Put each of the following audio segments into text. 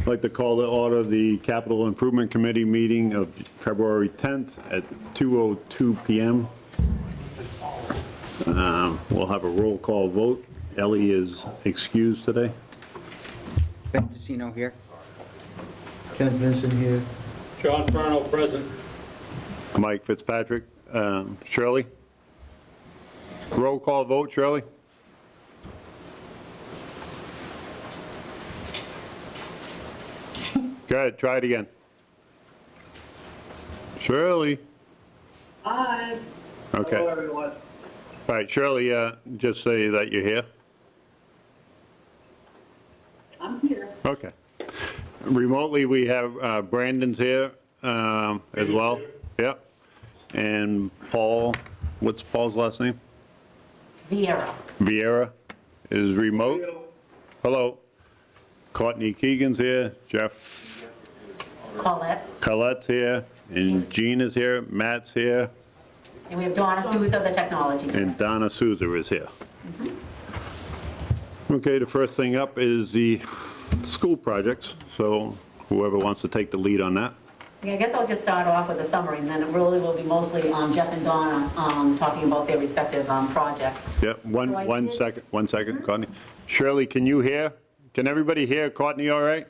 I'd like to call to order the Capital Improvement Committee meeting of February 10th at 2:02 PM. We'll have a roll call vote. Ellie is excused today. Ben Casino here. Ken Vincent here. John Furno, present. Mike Fitzpatrick. Shirley? Roll call vote, Shirley? Go ahead, try it again. Shirley? Hi. Okay. Hello, everyone. All right, Shirley, just say that you're here. I'm here. Okay. Remotely, we have Brandon's here as well. Yep. And Paul, what's Paul's last name? Vieira. Vieira is remote. Hello. Courtney Keegan's here. Jeff Colette. Colette's here. And Jean is here. Matt's here. And we have Donna Souza, the technology. And Donna Souza is here. Okay, the first thing up is the school projects. So whoever wants to take the lead on that. Yeah, I guess I'll just start off with a summary, and then it really will be mostly Jeff and Donna talking about their respective projects. Yep, So I one did- second, Courtney. Shirley, can you hear? Can everybody hear Courtney all right?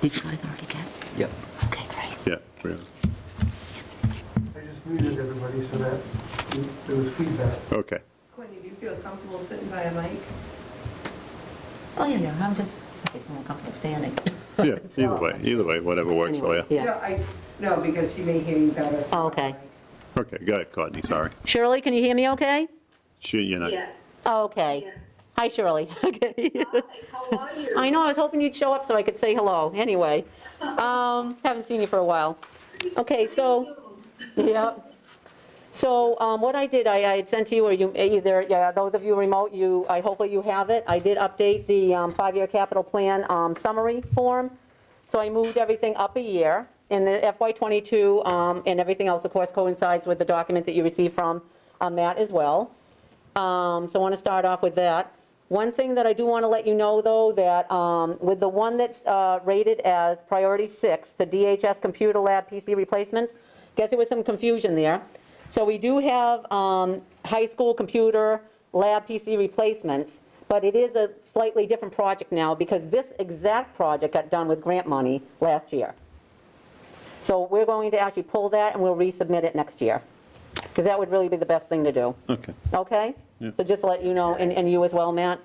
Did you guys already get? Yep. Okay, great. Yeah. Really. I just muted everybody so that there was feedback. Okay. Courtney, do you feel comfortable sitting by a mic? Oh, yeah, I'm just more comfortable standing. Yeah, So- either way, whatever works for you. Yeah. No, because she may hear you better. Oh, okay. Okay, go ahead, Courtney, sorry. Shirley, can you hear me okay? You're not, Yes. Oh, okay. Yes. Hi, Shirley. Okay. Hi, how are you? I know, I was hoping you'd show up so I could say hello. Anyway, haven't seen you for a while. Okay, so, yeah. So what I did, I had sent to you, or you either, yeah, those of you remote, hopefully you have it. I did update the 5-year capital plan summary form. So I moved everything up a year. And the FY22 and everything else, of course, coincides with the document that you received from Matt as well. So I want to start off with that. One thing that I do want to let you know, though, that with the one that's rated as priority 6, the DHS computer lab PC replacements, guess there was some confusion there. So we do have high school computer lab PC replacements, but it is a slightly different project now because this exact project got done with grant money last year. So we're going to actually pull that and we'll resubmit it next year, because that would really be the best thing to do. okay. Okay? Yeah. So just to let you know, and you as well, Matt.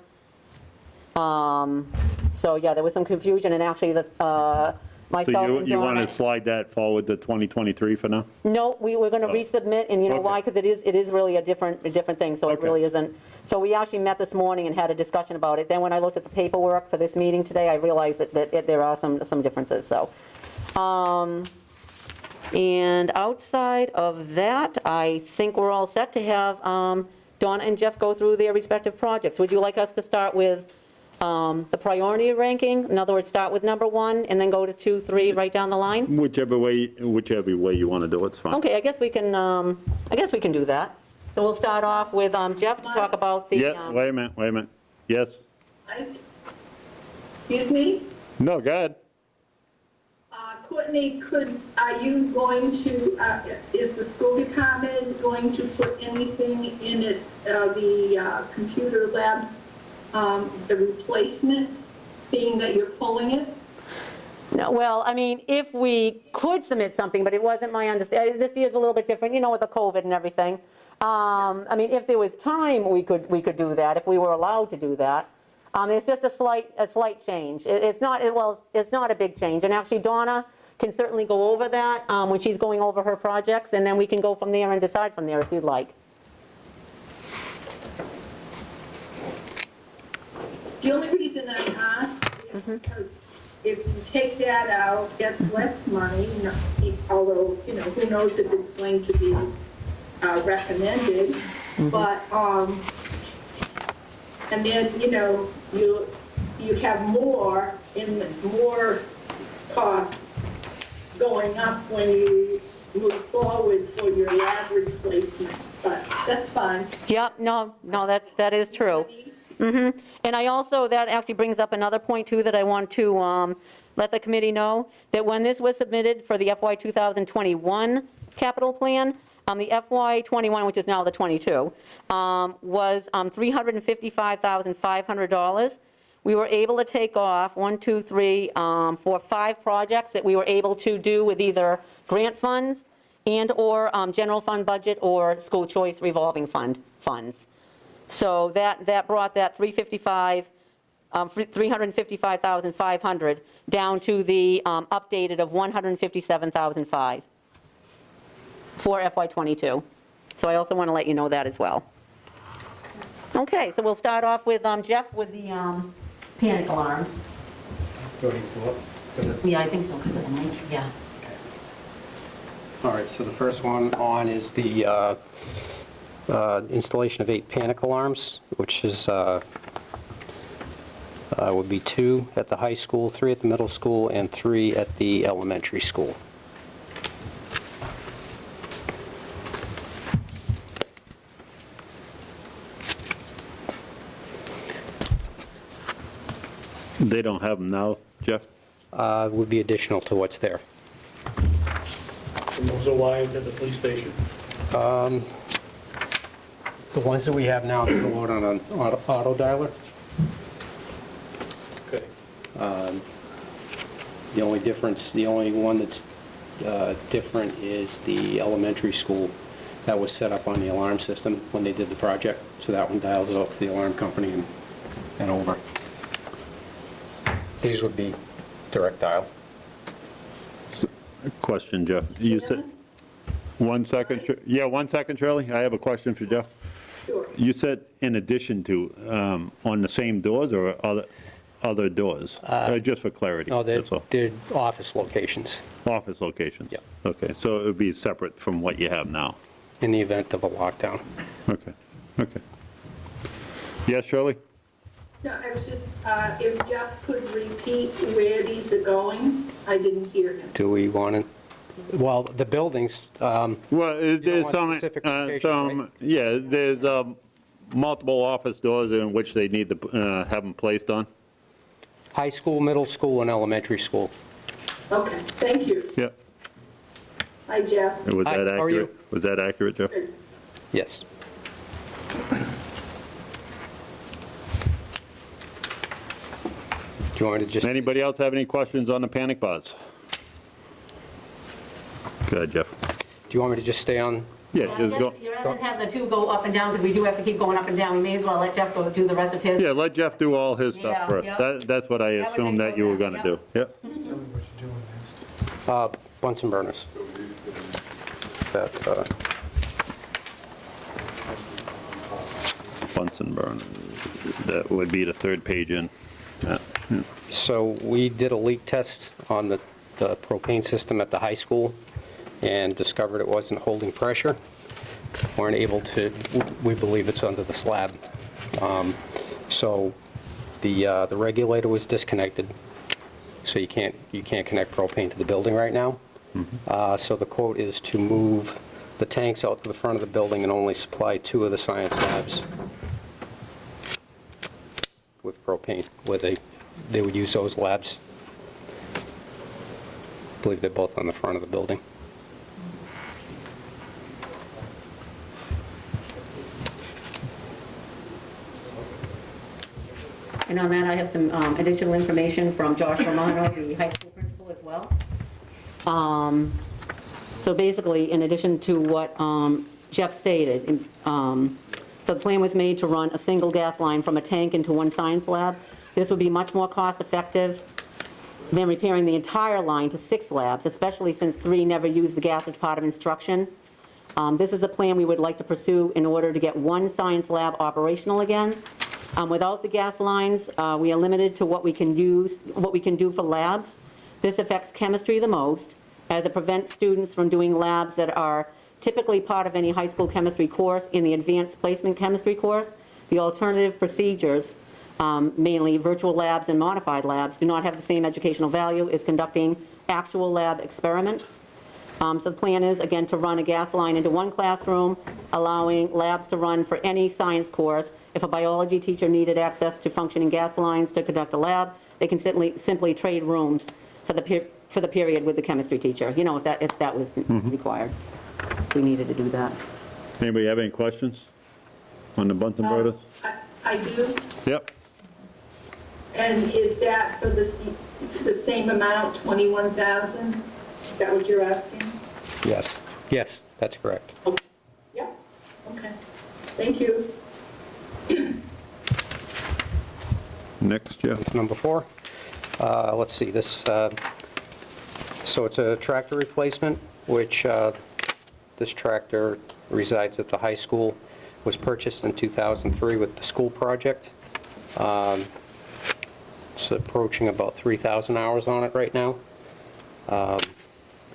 So yeah, there was some confusion, and actually the, So myself and you want Donna. to slide that forward to 2023 for now? No, we were going to Oh. resubmit, and you know Okay. why? Because it is really a different thing, so it Okay. really isn't. So we actually met this morning and had a discussion about it. Then when I looked at the paperwork for this meeting today, I realized that there are some differences, so. And outside of that, I think we're all set to have Donna and Jeff go through their respective projects. Would you like us to start with the priority ranking? In other words, start with number 1 and then go to 2, 3, right down the line? Whichever way you want to do it, it's fine. Okay, I guess we can do that. So we'll start off with Jeff to talk about the. Yeah, wait a minute. Yes? Excuse me? No, go ahead. Courtney, are you going to, is the school department going to put anything in it, the computer lab, the replacement, being that you're pulling it? No, well, I mean, if we could submit something, but it wasn't my understanding, this year's a little bit different, you know, with the COVID and everything. I mean, if there was time, we could do that, if we were allowed to do that. It's just a slight change. It's not a big change. And actually, Donna can certainly go over that when she's going over her projects, and then we can go from there and decide from there if you'd like. The only reason I ask is because if you take that out, that's less money, although, you know, who knows if it's going to be recommended. But, and then, you know, you have more costs going up when you move forward for your lab replacement. but that's fine. Yep, no, that is true. And I also, that actually brings up another point too that I want to let the committee know, that when this was submitted for the FY 2021 capital plan, the FY 21, which is now the 22, was $355,500. We were able to take off 1, 2, 3, 4, 5 projects that we were able to do with either grant funds and/or general fund budget or school choice revolving funds. So that brought that 355,500 down to the updated of 157,500 for FY '22. So I also want to let you know that as well. Okay, so we'll start off with Jeff with the panic alarms. Yeah, I think so, because of the mic, yeah. All right, so the first one on is the installation of 8 panic alarms, which is, would be 2 at the high school, 3 at the middle school, and 3 at the elementary school. They don't have them now, Jeff? Would be additional to what's there. And those are wired to the police station. The ones that we have now go out on an auto dialer. Okay. The only difference, the only one that's different is the elementary school. That was set up on the alarm system when they did the project. So that one dials it out to the alarm company and over. These would be direct dial. Question, Jeff. You said, 1 second, yeah, 1 second, Shirley. I have a question for Jeff. Sure. You said in addition to, on the same doors or other doors? Just for clarity, No, that's all. they're office locations Office locations? Yeah. Okay, so it would be separate from what you have now? in the event of a lockdown. Okay, okay. Yes, Shirley? No, I was just, if Jeff could repeat where these are going, I didn't hear him. Do we want to, well, the buildings, Well, don't there's want some, specific locations, yeah, there's multiple office doors in which they need to have them placed on. high school, middle school, and elementary school. Okay, thank you. Yeah. Hi, Jeff. Was Hi, that how are you? accurate? Was that accurate, Jeff? Good. Yes. Do you want me to just, Anybody else have any questions on the panic bots? Go ahead, Jeff. do you want me to just stay on? Yeah, I just go. guess you'd rather than have the two go up and down, because we do have to keep going up and down. We may as well let Jeff go do the rest of his. Yeah, let Jeff do all his Yeah, stuff first. yeah. That's what I That would assumed make that you were more going sense, to do. Yep. Just tell me what you're doing next. Bunsen burners. That, Bunsen burner. That would be the third page in. Yeah. So we did a leak test on the propane system at the high school and discovered it wasn't holding pressure. Weren't able to, we believe it's under the slab. So the regulator was disconnected, so you can't connect propane to the building right now. So the quote is to move the tanks out to the front of the building and only supply 2 of the science labs with propane, where they would use those labs. I believe they're both on the front of the building. And on that, I have some additional information from Josh Romano, the high school principal as well. So basically, in addition to what Jeff stated, so the plan was made to run a single gas line from a tank into one science lab. This would be much more cost-effective than repairing the entire line to 6 labs, especially since 3 never used the gas as part of instruction. This is a plan we would like to pursue in order to get one science lab operational again. Without the gas lines, we are limited to what we can do for labs. This affects chemistry the most, as it prevents students from doing labs that are typically part of any high school chemistry course in the advanced placement chemistry course. The alternative procedures, mainly virtual labs and modified labs, do not have the same educational value as conducting actual lab experiments. So the plan is, again, to run a gas line into one classroom, allowing labs to run for any science course. If a biology teacher needed access to functioning gas lines to conduct a lab, they can simply trade rooms for the period with the chemistry teacher, you know, if that was required. We needed to do that. Anybody have any questions on the Bunsen burner? I do. Yep. And is that for the same amount, 21,000? Is that what you're asking? Yes, yes, that's correct. Okay. Yeah, okay. Thank you. Next, Jeff. Number 4, let's see, this, so it's a tractor replacement, which this tractor resides at the high school, was purchased in 2003 with the school project. It's approaching about 3,000 hours on it right now.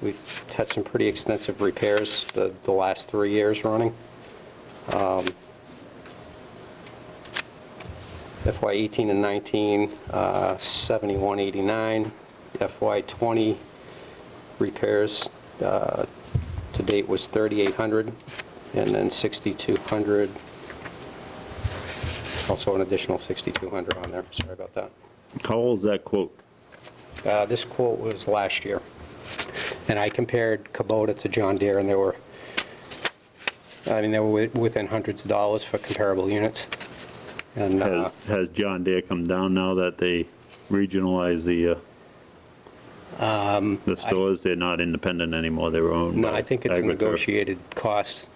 We've had some pretty extensive repairs the last 3 years running. FY 18 and 19, 7189. FY 20 repairs to date was 3,800, and then 6,200. Also an additional 6,200 on there. Sorry about that. How old is that quote? This quote was last year, and I compared Kubota to John Deere, and they were within hundreds of dollars for comparable units. And Has John Deere come down now that they regionalize the stores? They're not independent anymore, they're owned no, by I think it's a AgriTurf. negotiated cost.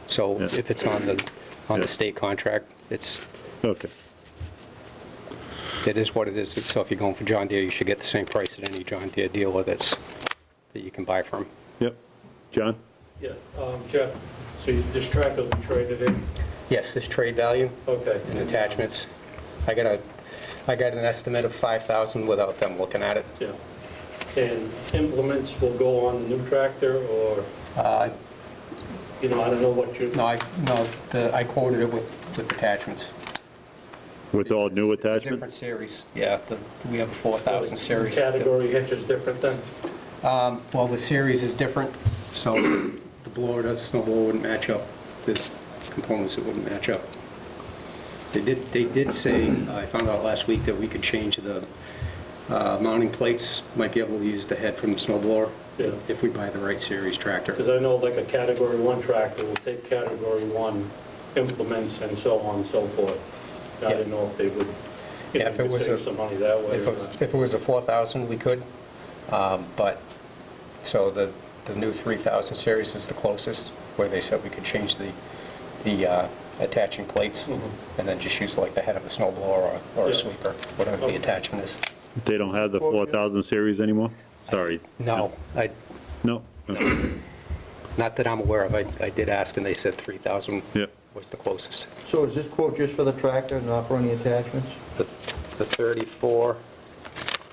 So Yeah. if it's on the Yeah. state contract, it Okay, is what it is. So if you're going for John Deere, you should get the same price at any John Deere dealer that you can buy from. yep. John? Yeah, Jeff, so this tractor will be traded in? Yes, this trade value Okay. and attachments. I got an estimate of 5,000 without them looking at it. Yeah. And implements will go on the new tractor, or, I don't know what you... I quoted it with attachments. With all new It's a different attachments? series. Yeah, we have a 4,000 series. Category hitch is different then? Well, the series is different, so the blower, the snow blower wouldn't match up. There's components that wouldn't match up. They did say, I found out last week that we could change the mounting plates, might be able to use the head from the snow blower Yeah. if we buy the right series tractor. Because I know like a Category 1 tractor will take Category 1 implements and so on and so forth. I didn't know if they would, Yeah, if it was save some money that way or not. If it was a 4,000, we could, but, so the new 3,000 series is the closest, where they said we could change the attaching plates, and then just use like the head of a snow blower or a Yeah. sweeper, whatever the attachment is. They don't have the 4,000 series anymore? Sorry. No, No? Okay. not that I'm aware of. I did ask, and they said 3,000 Yep. was the closest. So is this quote just for the tractor, not for any attachments? The 34,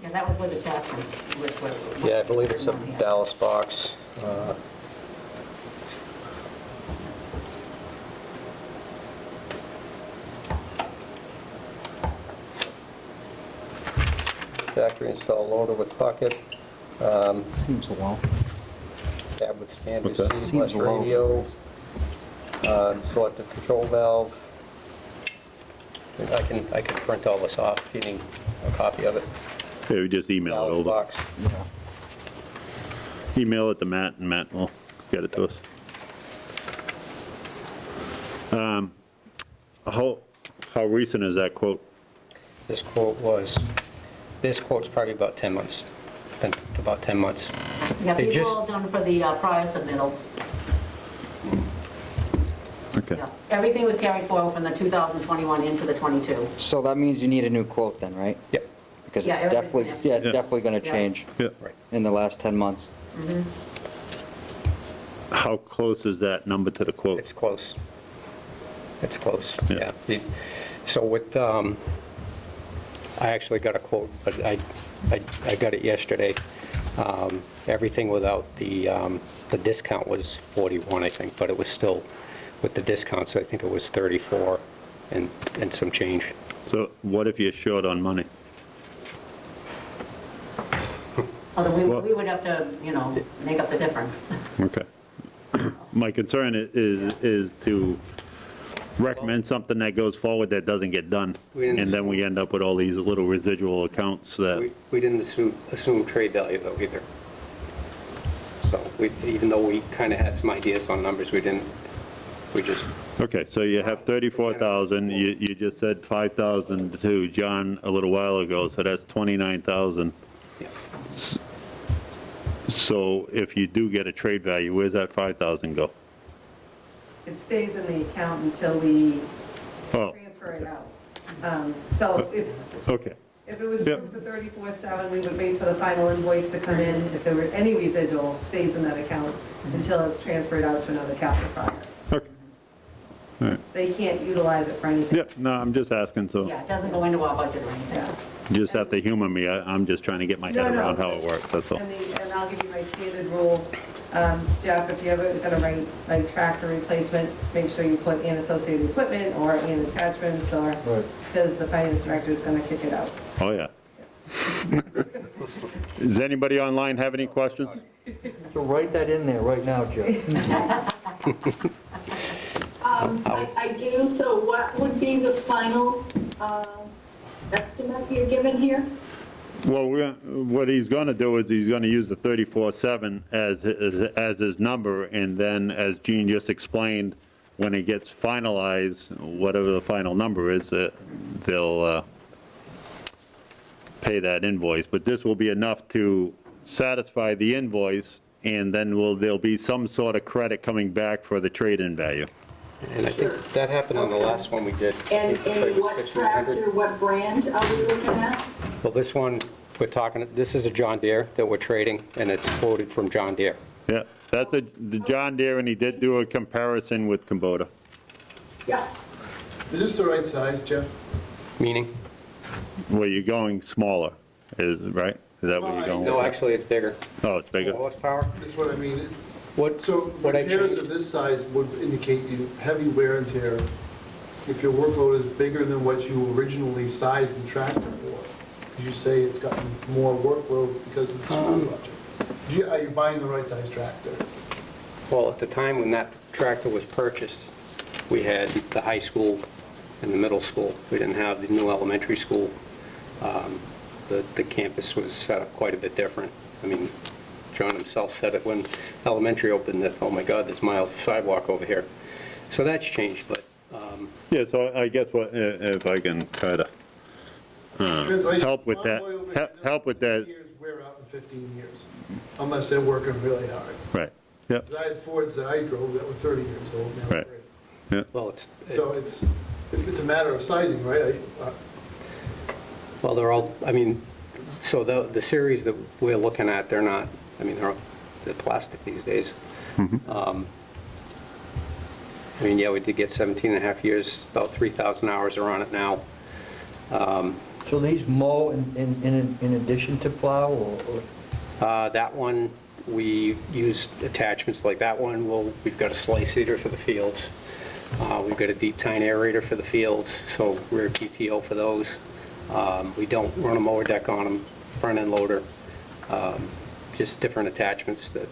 Yeah, that was with attachments. yeah, I believe it's a Dallas box. Factory install loader with bucket, Seems low. cab with standard What's that? seat, Seems less low. radio, selective control valve. I can print all this off if you need a copy of it. Yeah, we just email it Dallas over. box. Yeah. Email it to Matt, and Matt will get it to us. How recent is that quote? This quote's probably about 10 months. Been about 10 months. Yeah, They these were just- all done for the prior submittal. Okay. Yeah. Everything was carried forward from the 2021 into the 22. So that means you need a new quote then, right? Yep. Because Yeah, it's everything's definitely, gonna have to- yeah, it's Yeah. definitely going to Yeah. change Yeah. Right. in the last 10 months. How close is that number to the quote? It's close. It's close, Yeah. yeah. So with, I actually got a quote, but I got it yesterday. Everything without the discount was 41, I think, but it was still, with the discount, so I think it was 34 and some change. So what if you're short on money? Although we would have to, make up the difference. Okay. My concern is to recommend something that goes forward that doesn't get done. We didn't- And then we end up with all these little residual accounts that, We didn't assume trade value though either. So even though we kind of had some ideas on numbers, we just, okay, so you have 34,000, you just said 5,000 to John a little while ago, so that's 29,000. yeah. So if you do get a trade value, where's that 5,000 go? It stays in the account until we Oh, transfer it out. So okay, if it was Yep. approved for 34.7, we would wait for the final invoice to come in. If there were any residual, stays in that account until it's transferred out to another capital project. okay. All right, They can't utilize it for anything. yeah, no, I'm just asking, so Yeah, it doesn't go into our budget or anything. Yeah. you just have to humor me, I'm just trying to get my head No, no. around how it works, that's all. And I'll give you my standard rule. Jeff, if you ever gonna write like tractor replacement, make sure you put in associated equipment or in attachments or, Right. because the finance director is gonna kick it out. Oh, yeah. Does anybody online have any questions? So write that in there right now, Jeff. I do, so what would be the final estimate you're given here? Well, what he's going to do is he's going to use the 34.7 as his number, and then, as Gene just explained, when it gets finalized, whatever the final number is, they'll pay that invoice. But this will be enough to satisfy the invoice, and then there'll be some sort of credit coming back for the trade-in value. And I think that happened on the last one we did. I And think the trade was what 1,500. tractor, what brand are we looking at? Well, this one, this is a John Deere that we're trading, and it's quoted from John Deere. Yeah, that's the John Deere, and he did do a comparison with Kubota. Yeah, Is this the right size, Jeff? Meaning? Well, you're going smaller, right? Is that what you're going with? No, actually, it's bigger. Oh, it's bigger? Horsepower? That's what I mean. What, So what I repairs of changed? this size would indicate you heavy wear and tear. If your workload is bigger than what you originally sized the tractor for, you say it's gotten more workload because of the school budget. Are you buying the right size tractor? Well, at the time when that tractor was purchased, we had the high school and the middle school. We didn't have the new elementary school. The campus was set up quite a bit different. I mean, John himself said it when elementary opened, that, oh my God, there's miles of sidewalk over here. So that's changed, but Yeah, so I guess if I can try to Translation, help with that, farm oil makes help with that, years wear out in 15 years, unless they're working really hard. right, yep, 'Cause I had Fords that I drove that were 30 years old, and they were Right. great. well, So it's a matter of sizing, right? well, they're all, I mean, so the series that we're looking at, they're not, I mean, they're plastic these days. I mean, yeah, we did get 17 and a half years, about 3,000 hours are on it now. So these mow in addition to plow, or That one, we used attachments like that one. We've got a slice seeder for the fields. We've got a deep tine aerator for the fields, so rear PTO for those. We don't run a mower deck on them, front end loader. Just different attachments that,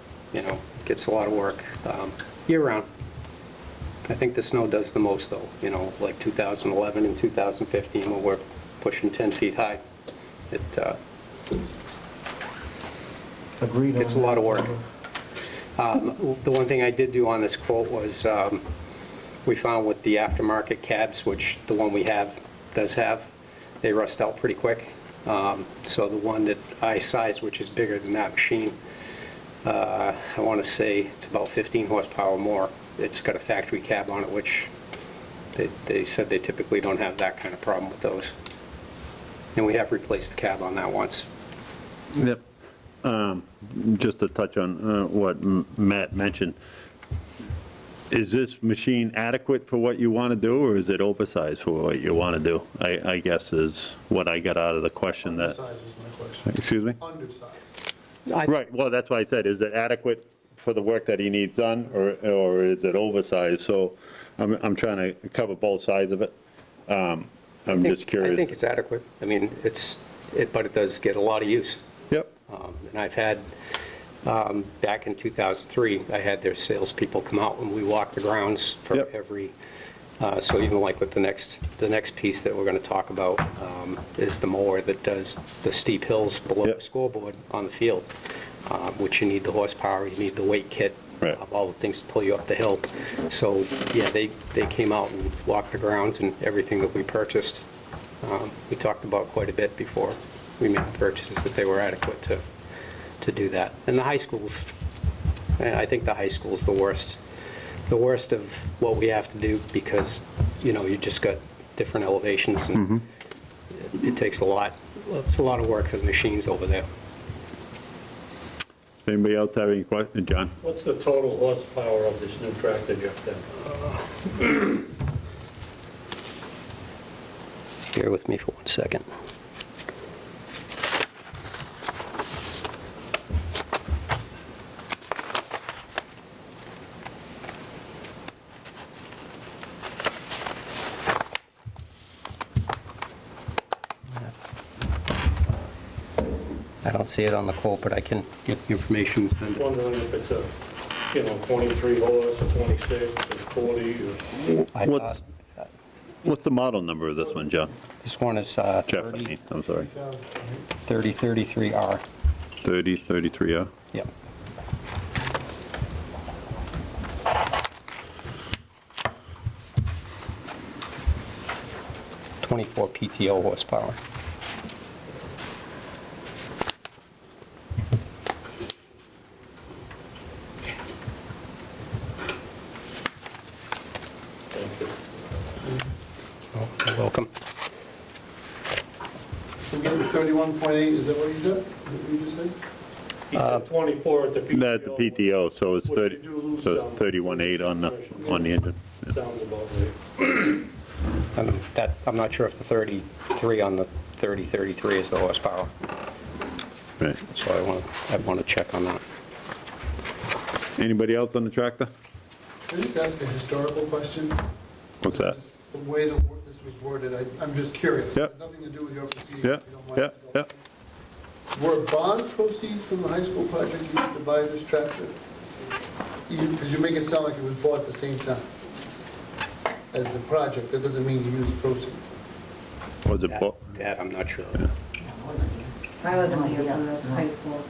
gets a lot of work year round. I think the snow does the most though, like 2011 and 2015 when we're pushing 10 feet high. agreed on? It's a lot of work. The one thing I did do on this quote was, we found with the aftermarket cabs, which the one we have does have, they rust out pretty quick. So the one that I sized, which is bigger than that machine, I want to say it's about 15 horsepower more. It's got a factory cab on it, which they said they typically don't have that kind of problem with those. And we have replaced the cab on that once. yep. Just to touch on what Matt mentioned, is this machine adequate for what you want to do, or is it oversized for what you want to do? I guess is what I got out of the question that, Undersized was my question. excuse me? Undersized. Right, well, that's why I said, is it adequate for the work that he needs done, or is it oversized? So I'm trying to cover both sides of it. I'm just I think curious. it's adequate. I mean, but it does get a lot of use. Yep, And I've had, back in 2003, I had their salespeople come out and we walked the grounds for Yep. every, so even like with the next piece that we're going to talk about is the mower that does the steep hills below Yep. the scoreboard on the field, which you need the horsepower, you need the weight kit, Right. all the things to pull you up the hill. So, yeah, they came out and walked the grounds and everything that we purchased. We talked about quite a bit before we made the purchases, that they were adequate to do that. And the high schools, I think the high school's the worst of what we have to do because, you know, you just got different elevations and it takes a lot of work for the machines over there. Anybody else have any questions? John? What's the total horsepower of this new tractor, Jeff, then? Bear with me for 1 second. I don't see it on the quote, but I can get the information and send it. Wondering if it's a, 23 horse, or 26, or 40, or... I What's- thought- What's the model number of this one, John? This one is Jeff, I mean, I'm sorry. 3033R. 3033, yeah? Yep. .24 PTO horsepower. Thank you. Oh, you're welcome. We're getting 31.8, is that what you said? Is that what you just said? He said 24 at the PTO. That's the PTO, so it's Which 30, you do lose so some. 31.8 on the engine. Yeah. Sounds about right. And I'm not sure if the 33 on the 3033 is the horsepower, Right. so I want to check on that. Anybody else on the tractor? Can I just ask a historical question? What's that? Just the way this was worded, I'm just curious. Yep. It has nothing to do with your proceedings. Yeah, if you don't mind. yeah, yeah. Were bond proceeds from the high school project used to buy this tractor? Because you make it sound like it was bought at the same time as the project. That doesn't mean you used proceeds. Was it, That I'm not sure. I wasn't here for the high school.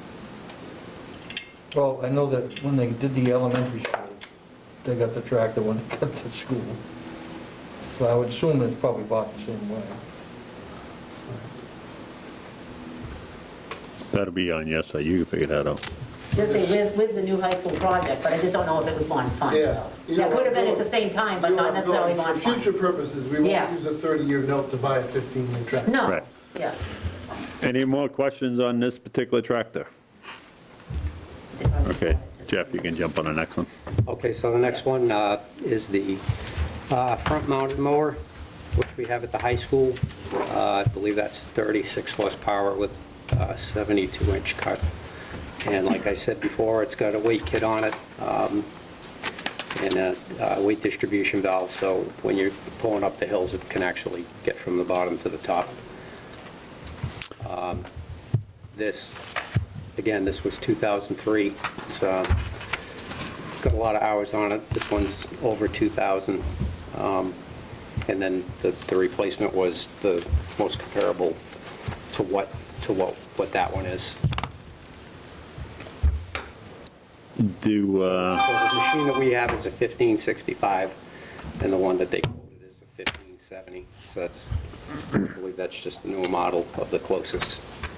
Well, I know that when they did the elementary school, they got the tractor when they got to school. So I would assume it's probably bought the same way. that'll be on your side, you can figure that out. Just say with the new high school project, but I just don't know if it was bond funds. Yeah. You know That could have been what, at the same time, but You know not where I'm going. necessarily bond For funds. future purposes, we Yeah. won't use a 30-year note to buy a 15-year tractor. No, Right. yeah. Any more questions on this particular tractor? Okay, Jeff, you can jump on the next one. Okay, so the next one is the front-mounted mower, which we have at the high school. I believe that's 36 horsepower with 72-inch cut. And like I said before, it's got a weight kit on it and a weight distribution valve, so when you're pulling up the hills, it can actually get from the bottom to the top. This, again, this was 2003. It's got a lot of hours on it. This one's over 2,000. And then the replacement was the most comparable to what that one is. Do, So the machine that we have is a 1565, and the one that they quoted is a 1570. So that's, I believe that's just the newer model of the closest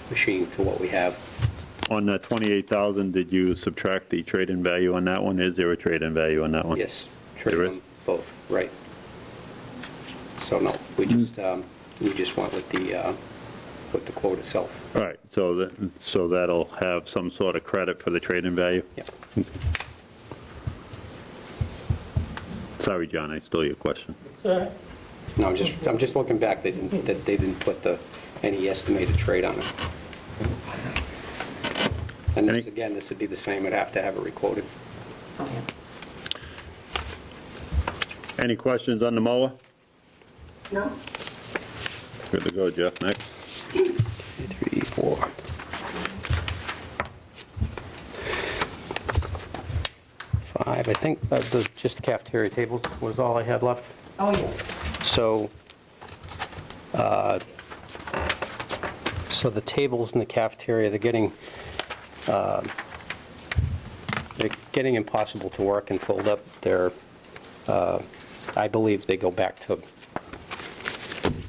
machine to what we have. on that 28,000, did you subtract the trade-in value on that one? Is there a trade-in value on that one? Yes, trade There is? them both, right. So no, we just went with the quote itself. All right, so that'll have some sort of credit for the trade-in value? Yep. Sorry, John, I stole your question. No, I'm just looking back, they didn't put any estimated trade on it. And this, Any- again, this would be the same, we'd have to have it recorded. Okay. Any questions on the mower? No? Good to go, Jeff, next. 3, 4. I think just the cafeteria tables was all I had left. Oh, yeah. So, so the tables in the cafeteria, they're getting impossible to work and fold up. I believe they go back to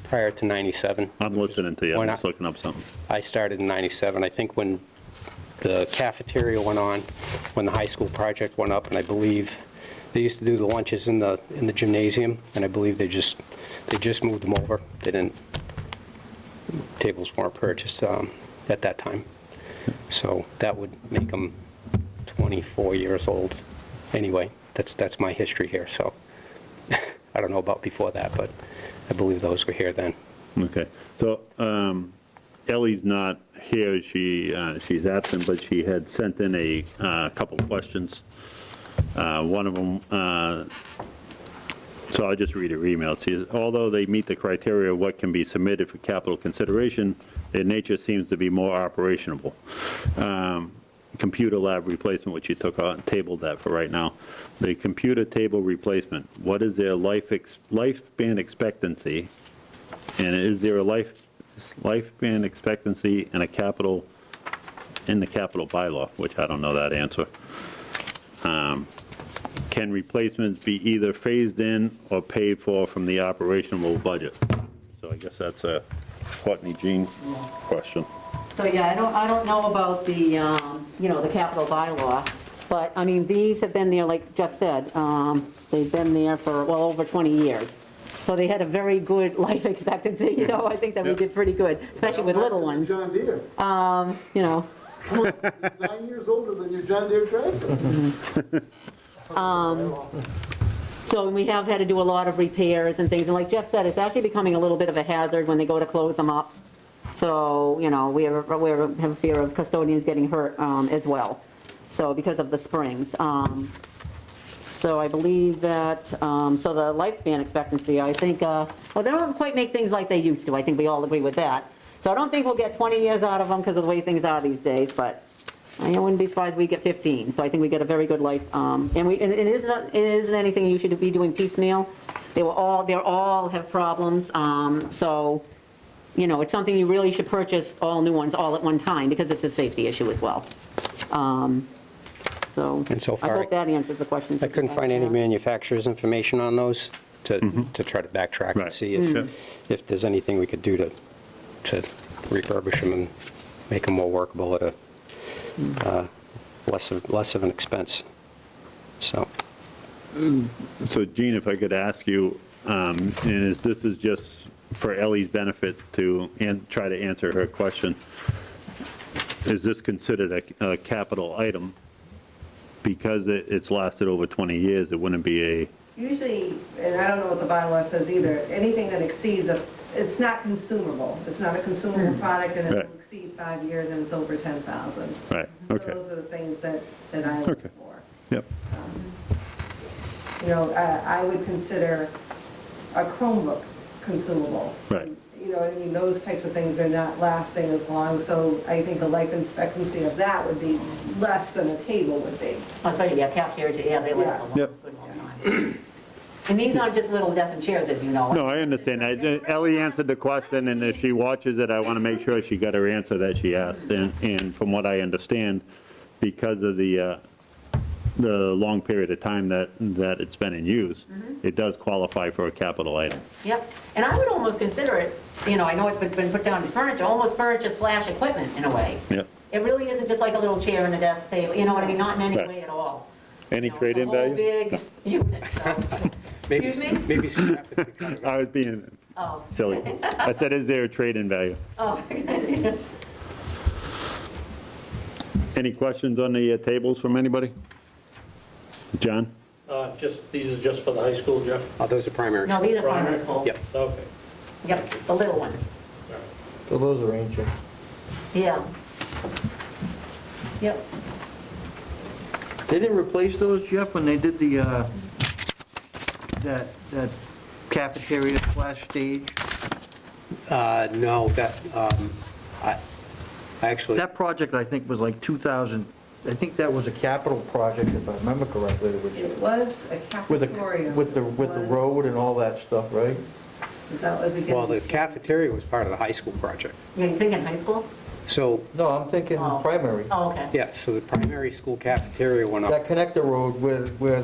prior to 97. I'm listening to you, Why I'm not? just looking up something. I started in 97. I think when the cafeteria went on, when the high school project went up, and I believe they used to do the lunches in the gymnasium, and I believe they just moved them over. They didn't, tables weren't purchased at that time. So that would make them 24 years old. Anyway, that's my history here, so I don't know about before that, but I believe those were here then. Okay, so Ellie's not here, she's absent, but she had sent in a couple questions. One of them, so I'll just read her email. It says, although they meet the criteria of what can be submitted for capital consideration, their nature seems to be more operational. Computer lab replacement, which you took on, tabled that for right now. The computer table replacement, what is their lifespan expectancy? And is there a lifespan expectancy and in the capital bylaw, which I don't know that answer. Can replacements be either phased in or paid for from the operational budget? So I guess that's a Courtney Jean question. So, yeah, I don't know about the, the capital bylaw, but, I mean, these have been there, like Jeff said, they've been there for, well, over 20 years. So they had a very good life expectancy, I think that we did pretty good, especially with little ones. John Deere. 9 9 years older than your John Deere tractor. So we have had to do a lot of repairs and things, and like Jeff said, it's actually becoming a little bit of a hazard when they go to close them up. So, we have a fear of custodians getting hurt as well, so because of the springs. So I believe that, so the lifespan expectancy, I think, well, they don't quite make things like they used to, I think we all agree with that. So I don't think we'll get 20 years out of them because of the way things are these days, but I wouldn't be surprised if we get 15. So I think we get a very good life, and it isn't anything you should be doing piecemeal. They all have problems, so, it's something you really should purchase all new ones all at one time because it's a safety issue as well. So And so I far, hope that answers the question. I couldn't find any manufacturer's information on those to try to backtrack and Right. see if there's anything we could do to refurbish them and make them more workable at a less of an expense. So, So Gene, if I could ask you, and this is just for Ellie's benefit to try to answer her question, is this considered a capital item? Because it's lasted over 20 years, it wouldn't be a, Usually, and I don't know what the bylaw says either, anything that exceeds, it's not consumable. It's not a consumable product and it Right. will exceed 5 years and it's over 10,000. right, okay, Those are the things that I look Okay. for. yep, I would consider a Chromebook consumable. Right. Those types of things are not lasting as long, so I think the life expectancy of that would be less than a table would be. Especially, cafeteria, they last a long, Yep. good long time. And these aren't just little desks and chairs, as you know. no, I understand. Ellie answered the question, and if she watches it, I want to make sure she got her answer that she asked. And from what I understand, because of the long period of time that it's been in use, it does qualify for a capital item. Yep, and I would almost consider it, I know it's been put down as furniture, almost furniture / equipment in a way. Yep. It really isn't just like a little chair and a desk table, you know what I mean? Not in any Right. way at all. Any It's a trade-in whole value? big unit, so. maybe, Excuse me? maybe some graphics we could- I was being Oh, silly. I said, is there a trade-in value? oh, okay. Any questions on the tables from anybody? John? These are just for the high school, Jeff? those are primary. No, these are primary school. Yep. Okay. Yep, the little ones, So those are ancient. yeah. Yep. They didn't replace those, Jeff, when they did the, that cafeteria / stage? No, that, I actually, That project, I think, was like 2000, I think that was a capital project, if I remember correctly. It was a With cafeteria. the road and all that stuff, right? That was again. Well, the cafeteria was part of the high school project. Yeah, you thinking high school? So, No, I'm thinking Oh. primary. Oh, okay. yeah, so the primary school cafeteria went up. That connector road where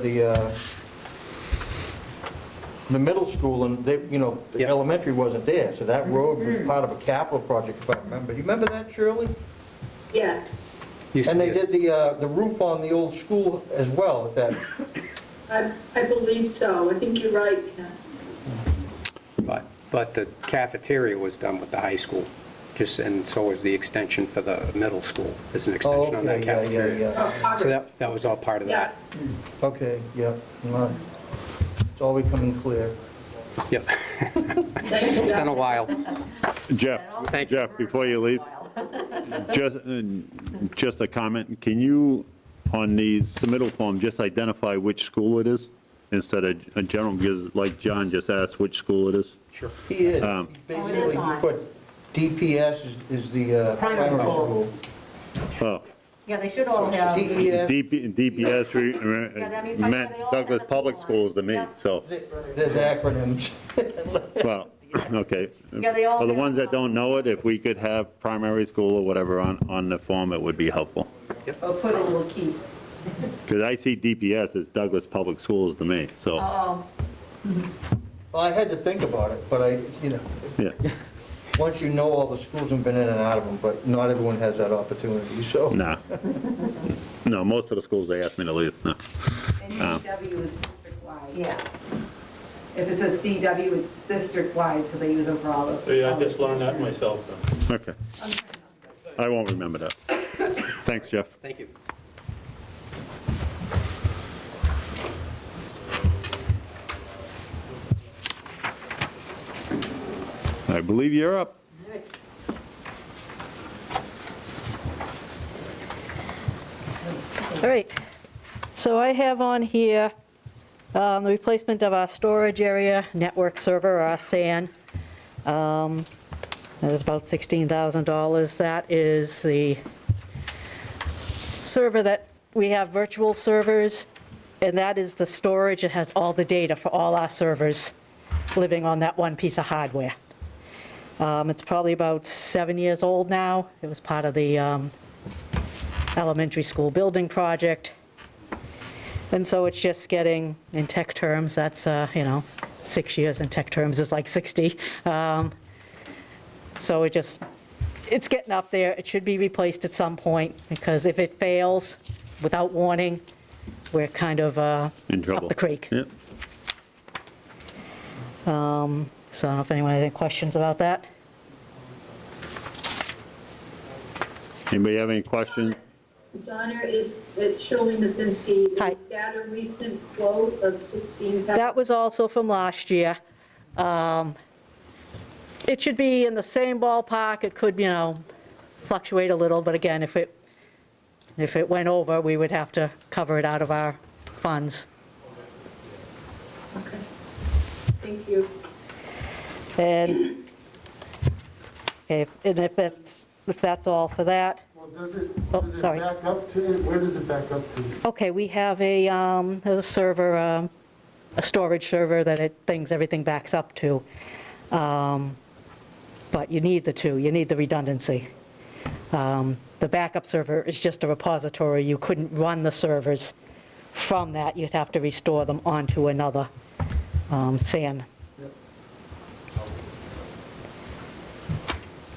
the middle school and they, you know, the Yeah. elementary wasn't there, so that road was part of a capital project, if I remember. Do you remember that, Shirley? Yeah, Used to And they be a- did the roof on the old school as well at that. I believe so. I think you're right, Ken. But the cafeteria was done with the high school, just, and so was the extension for the middle school, as an Oh, extension on that okay, yeah, cafeteria. yeah, Oh, So that was all part of Yeah, that. okay, yeah. All right. It's all becoming clear. Yep, thank you. it's been a while. Jeff, Thank you. Jeff, before you leave, just a comment, can you, on the submittal form, just identify which school it is? Instead of a general, because like John just asked which school it is? Sure. He is. Um, Basically, on. he put DPS is the Primary primary school. school. Oh, Yeah, they should all have. DES, DPS that means meant they all have Douglas the Public school Schools to me, Yeah. so, there's acronyms. well, okay. Yeah, they all For the have- ones that don't know it, if we could have primary school or whatever on the form, it would be helpful. Or put a little key. Because I see DPS as Douglas Public Schools to me, so, Oh, Well, I had to think about it, but yeah. once you know all the schools and been in and out of them, but not everyone has that opportunity, so. Nah. No, most of the schools, they asked me to leave, no. And DW is district-wide. yeah. If it says DW, it's district-wide, so they use them for all those. See, I just learned that myself then. Okay. I won't remember that. Thanks, Jeff. Thank you. I believe you're up. All right, so I have on here the replacement of our storage area network server, our SAN. That is about $16,000. That is the server that, we have virtual servers, and that is the storage. It has all the data for all our servers living on that one piece of hardware. It's probably about 7 years old now. It was part of the elementary school building project. And so it's just getting, in tech terms, that's, 6 years in tech terms is like 60. So it's getting up there. It should be replaced at some point, because if it fails without warning, we're kind of In trouble. up the creek. Yep. So I don't know if anyone has any questions about that. Anybody have any questions? Donna, is Shirley Masinski, Hi. is that a recent quote of 16,000? That was also from last year. It should be in the same ballpark. It could, fluctuate a little, but again, if it went over, we would have to cover it out of our funds. Okay. Thank you. And, okay, and if that's all for that. Well, does it, Oh, does it sorry. back up to, where does it back up to? Okay, we have a server, a storage server that everything backs up to. But you need the two, you need the redundancy. The backup server is just a repository. You couldn't run the servers from that. You'd have to restore them onto another SAN.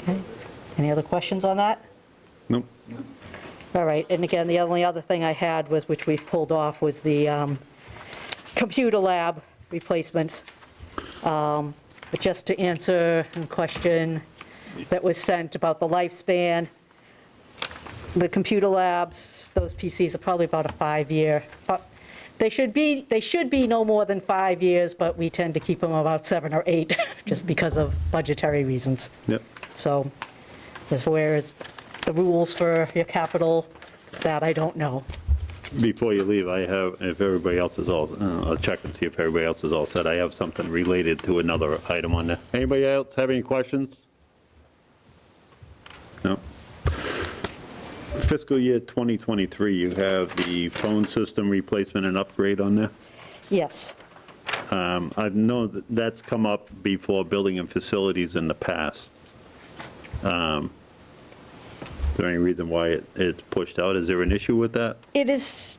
Okay, any other questions on that? Nope. All right, and again, the only other thing I had was, which we've pulled off, was the computer lab replacements. But just to answer a question that was sent about the lifespan, the computer labs, those PCs are probably about a 5-year. They should be no more than 5 years, but we tend to keep them about 7 or 8, just because of budgetary reasons. Yep. So, as where is the rules for your capital, that I don't know. Before you leave, I have, if everybody else is all, I'll check and see if everybody else is all set. I have something related to another item on there. Anybody else have any questions? No? fiscal year 2023, you have the phone system replacement and upgrade on there. Yes. I know that that's come up before building and facilities in the past. Is there any reason why it's pushed out? Is there an issue with that? It is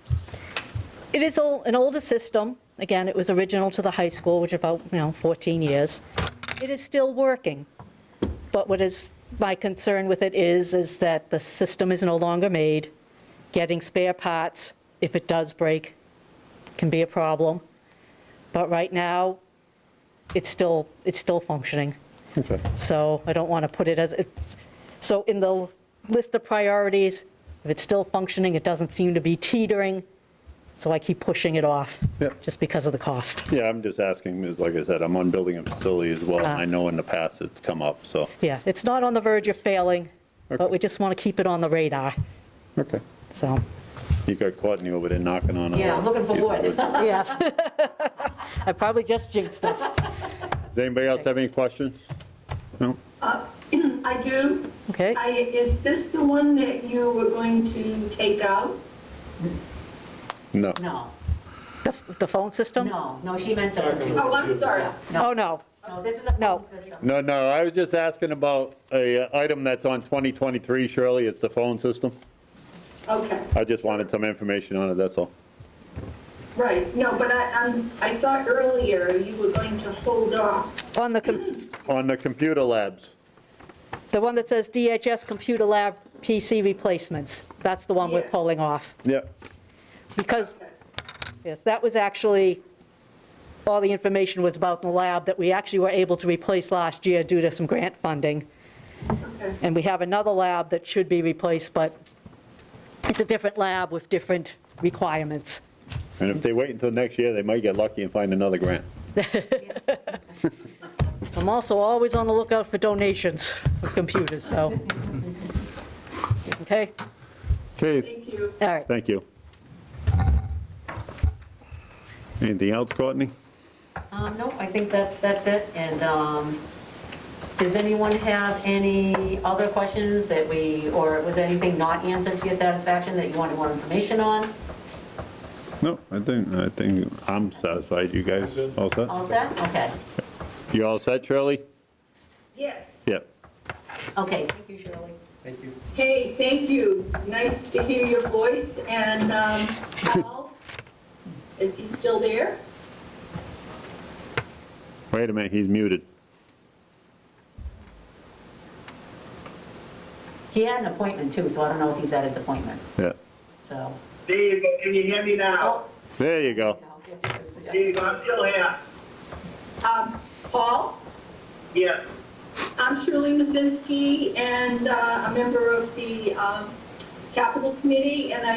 an older system. Again, it was original to the high school, which is about, 14 years. It is still working. But what is my concern with it is that the system is no longer made. Getting spare parts, if it does break, can be a problem. But right now, it's still functioning. Okay. So I don't want to put it as, so in the list of priorities, if it's still functioning, it doesn't seem to be teetering, so I keep pushing it off. Yep. Just because of the cost. Yeah, I'm just asking, because like I said, I'm on building and facility as well. and I know in the past it's come up, so. Yeah, it's not on the verge of failing, Okay. but we just want to keep it on the radar, Okay. so, You got Courtney over there knocking on. Yeah, I'm looking for wood. yes. I probably just jinxed us. Does anybody else have any questions? No? I do. Okay. Is this the one that you were going to take out? No. No, The phone system? no, she meant the computer. Oh, I'm sorry. Oh, no. No, this is the No. phone system. No, I was just asking about a item that's on 2023, Shirley, it's the phone system. Okay, I just wanted some information on it, that's all. right. No, but I thought earlier you were going to hold off. On the On the computer labs, the one that says DHS Computer Lab PC replacements, that's the one we're Yeah. pulling off. yeah, Because, yes, that was actually, all the information was about the lab that we actually were able to replace last year due to some grant funding. Okay. And we have another lab that should be replaced, but it's a different lab with different requirements. and if they wait until next year, they might get lucky and find another grant. I'm also always on the lookout for donations for computers, so. Okay, Okay, Thank you. all right. thank you. Anything else, Courtney? No, I think that's it, and does anyone have any other questions that or was anything not answered to your satisfaction that you wanted more information on? No, I think I'm satisfied, you guys all set? All set? Okay. You all set, Shirley? Yes. Yep. Okay, thank you, Shirley. Thank you. Hey, thank you. Nice to hear your voice. And Paul, is he still there? Wait a minute, he's muted. He had an appointment too, so I don't know if he's at his appointment, Yeah, so. Steve, can you hear me now? there you go. Steve, I'm still here. Paul, Yes. I'm Shirley Mazinski and a member of the Capital Committee. And I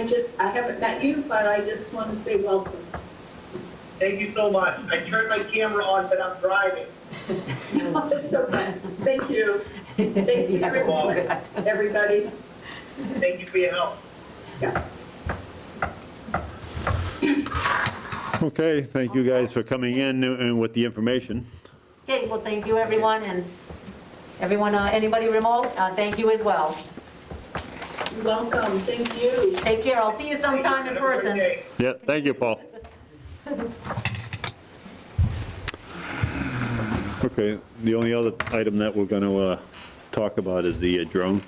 haven't met you, but I just want to say welcome. Thank you so much. I turned my camera on, but I'm driving. It's okay. Thank you. Thank you very much, everybody. Thank you for your help. Yeah. Okay, thank you guys for coming in and with the information. Okay, well, thank you, everyone, and everyone, anybody remote, thank you as well. You're welcome. Thank you. Take care, I'll see you sometime in Have a great person. day. Yeah, thank you, Paul. Okay, the only other item that we're going to talk about is the drone.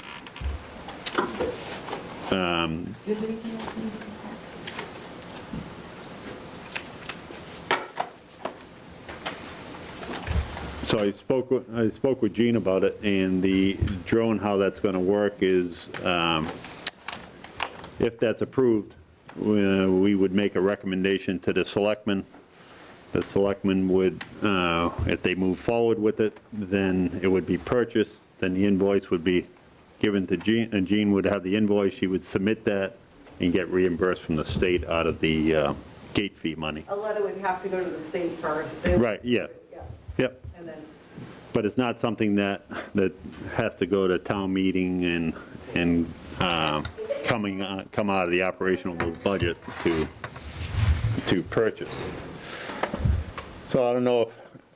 So I spoke with Gene about it, and the drone, how that's going to work is, if that's approved, we would make a recommendation to the selectmen. The selectmen would, if they move forward with it, then it would be purchased, then the invoice would be given to Gene, and Gene would have the invoice, she would submit that and get reimbursed from the state out of the gate fee money. A letter would have to go to the state first. They would- Right, yeah, Yeah, yep. and then, But it's not something that has to go to town meeting and come out of the operational budget to purchase. So I don't know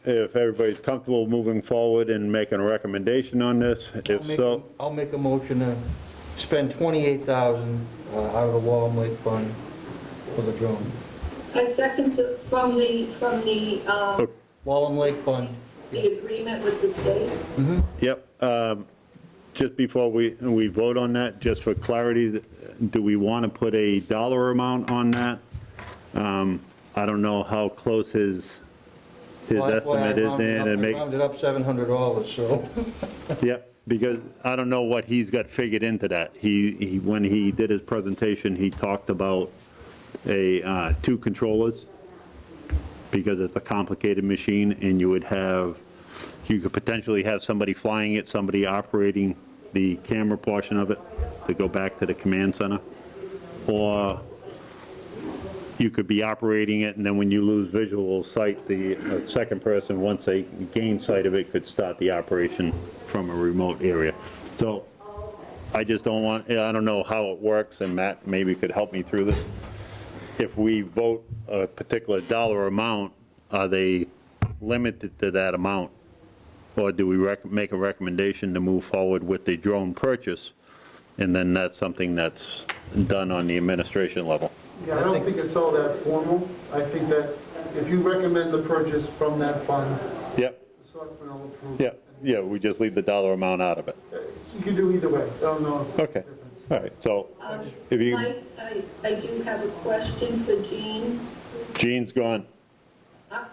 if everybody's comfortable moving forward and making a recommendation on this. If so, I'll make a motion to spend $28,000 out of the Wallem Lake Fund for the drone. I second from the Wallem Lake Fund. the agreement with the state. Yep. Just before we vote on that, just for clarity, do we want to put a dollar amount on that? I don't know how close his estimate is in and I make, rounded up $700, so. yep, because I don't know what he's got figured into that. When he did his presentation, he talked about two controllers, because it's a complicated machine, and you could potentially have somebody flying it, somebody operating the camera portion of it to go back to the command center. Or you could be operating it, and then when you lose visual sight, the second person, once they gain sight of it, could start the operation from a remote area. So I just don't want, I don't know how it works, and Matt maybe could help me through this. If we vote a particular dollar amount, are they limited to that amount? Or do we make a recommendation to move forward with the drone purchase, and then that's something that's done on the administration level? Yeah, I don't think it's all that formal. I think that if you recommend the purchase from that fund, Yep, the selectmen will approve. yep, yeah, we just leave the dollar amount out of it. You can do either way. I don't know. Okay, all right, so if you, Mike, I do have a question for Jean. Jean's gone. Uh,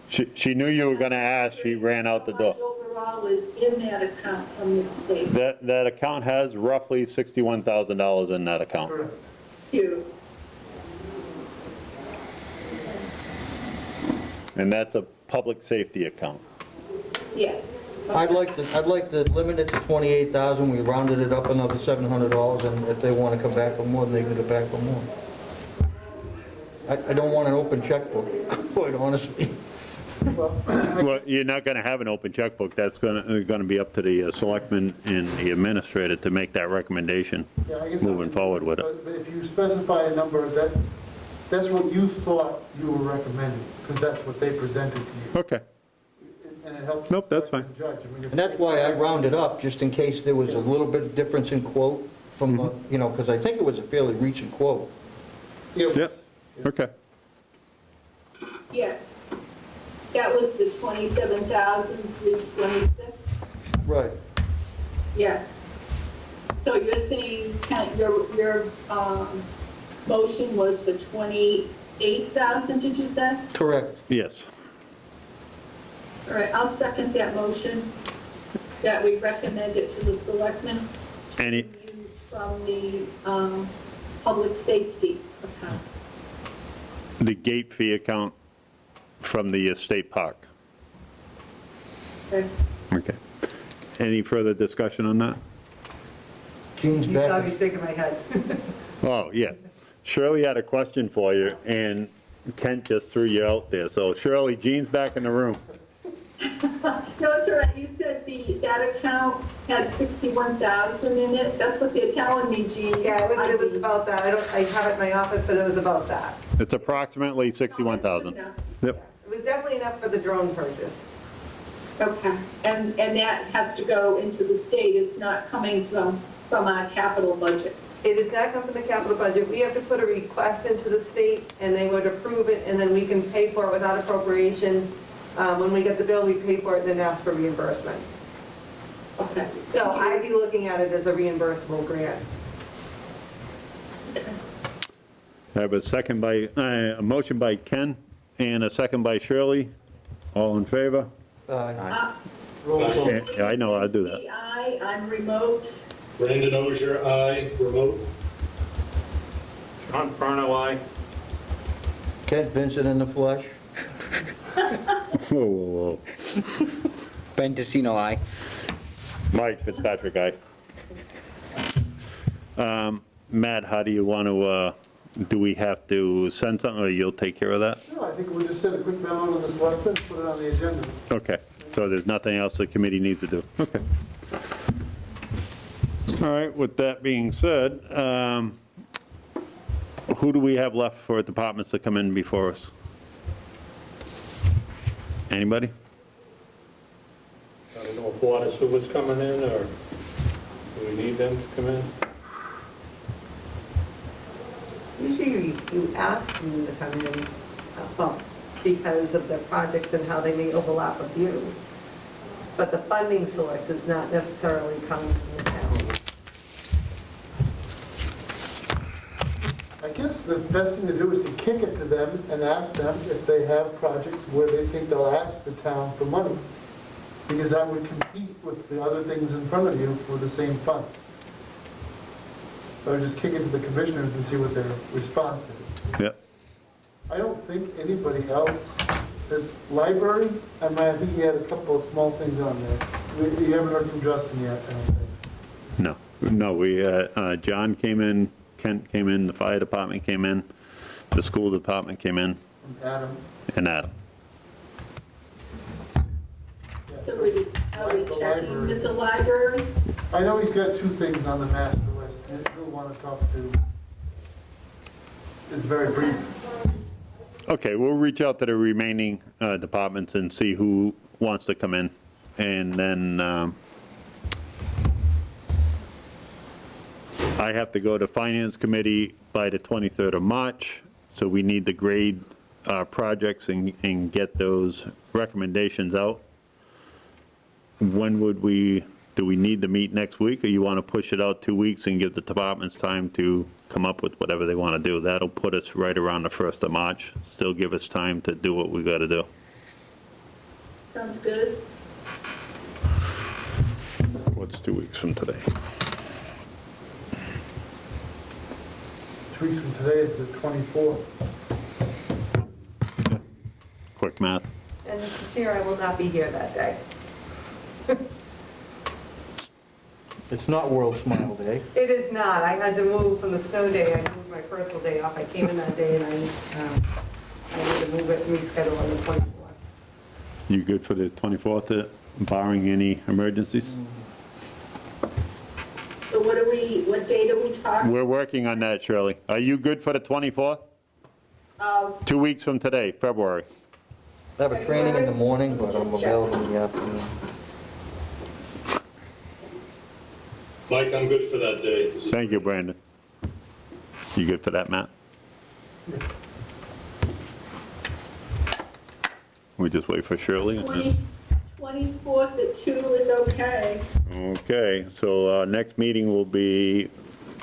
She knew you were gonna ask, she ran out the door. How much overall is in that account from the state? That account has roughly $61,000 in that account. Correct. You. And that's a public safety account. Yes. I'd like to limit it to 28,000, we rounded it up another $700, and if they want to come back for more, then they can come back for more. I don't want an open checkbook, quite honestly. Well, you're not gonna have an open checkbook, that's gonna be up to the selectmen and the administrator to make that recommendation, Yeah, I guess moving forward with it. But if you specify a number, that's what you thought you were recommending, because that's what they presented to you. Okay, And it helps. Nope, that's the judge. I mean, if- And that's why I rounded up, just in case there was a little bit of difference in quote from, the because I think it was a fairly recent quote. yep, okay. Yeah. That was the 27,326? Right. Yeah. So you're saying, your motion was for 28,000, did you say? Correct. Yes, All right, I'll second that motion, that we recommend it to the selectmen to Any- use from the public safety account. the gate fee account from the state park. Okay. Okay. Any further discussion on that? Jean's You saw back. me shaking my head. Oh, yeah. Shirley had a question for you, and Kent just threw you out there. So Shirley, Jean's back in the room. No, it's all right, you said that account had 61,000 in it, that's what they're telling me, Jean. Yeah, it was about that. I have it in my office, but it was about that. It's approximately 61,000. Yep. It was definitely enough for the drone purchase. Okay, and that has to go into the state, it's not coming from our capital budget. It does not come from the capital budget. We have to put a request into the state, and they would approve it, and then we can pay for it without appropriation. When we get the bill, we pay for it and then ask for reimbursement. Okay. So I'd be looking at it as a reimbursable grant. I have a motion by Ken and a second by Shirley. All in favor? Roll call. Yeah, I know, I'll do that. Aye, I'm remote. Brandon Ozier, aye. Remote. John Furno, aye. Kent Vincent in the flesh. Whoa, whoa, Ben Casino, aye. whoa. Mike Fitzpatrick, aye. Matt, how do you want to, do we have to send something, or you'll take care of that? No, I think we'll just send a quick memo to the selectmen, put it on the agenda. Okay, so there's nothing else the committee needs to do? Okay. All right, with that being said, who do we have left for departments to come in before us? Anybody? I don't know if water sewer's coming in, or do we need them to come in? Usually you ask them to come in, well, because of the projects and how they may overlap with you. But the funding source is not necessarily coming from the town. I guess the best thing to do is to kick it to them and ask them if they have projects where they think they'll ask the town for money. Because that would compete with the other things in front of you for the same funds. So just kick it to the commissioners and see what their response is. Yep. I don't think anybody else, the library, I think he had a couple of small things on there. You haven't heard from Justin yet, I don't think. No, we, John came in, Kent came in, the fire department came in, the school department came in, From Adam. and Adam. So are we checking with the library? I know he's got 2 things on the master list, and he'll want to talk to. It's very brief. Okay, we'll reach out to the remaining departments and see who wants to come in. And then I have to go to Finance Committee by the 23rd of March, so we need to grade projects and get those recommendations out. When do we need to meet next week, or you want to push it out 2 weeks and give the departments time to come up with whatever they want to do? That'll put us right around the 1st of March, still give us time to do what we got to do. Sounds good. What's 2 weeks from today? 2 weeks from today is the 24th. Quick math. And Mr. Chair, I will not be here that day. It's not World Smile Day. It is not. I had to move from the snow day. I moved my personal day off. I came in that day and I had to move it, reschedule on the 24th. You good for the 24th, barring any emergencies? So what date are we talking? We're working on that, Shirley. Are you good for the 24th? 2 weeks from today, February. I have a training in the morning, but I'm available in the afternoon. Mike, I'm good for that day. Thank you, Brandon. You good for that, Matt? We just wait for Shirley. 24th at 2 is okay. Okay, so next meeting will be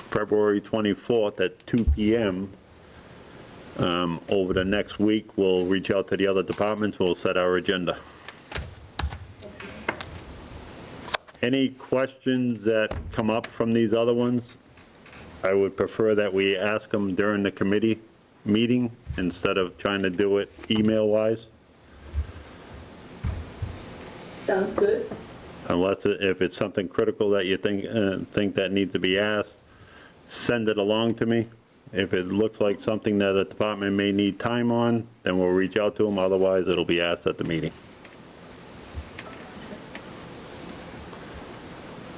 February 24th at 2 PM. Over the next week, we'll reach out to the other departments, we'll set our agenda. Any questions that come up from these other ones? I would prefer that we ask them during the committee meeting instead of trying to do it email-wise. Sounds good. Unless, if it's something critical that you think that needs to be asked, send it along to me. If it looks like something that a department may need time on, then we'll reach out to them, otherwise it'll be asked at the meeting.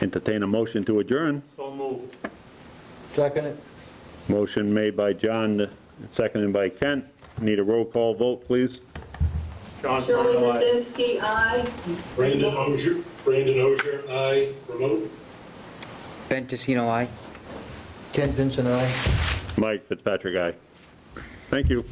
Entertain a motion to adjourn. So moved. Second it. Motion made by John, seconded by Kent. Need a roll call vote, please. John Shirley Furno, aye. Mazinski, aye. Brandon Ogier, aye. Remote? Ben Tessino, aye. Ken Vincent, aye. Mike Fitzpatrick, aye. Thank you.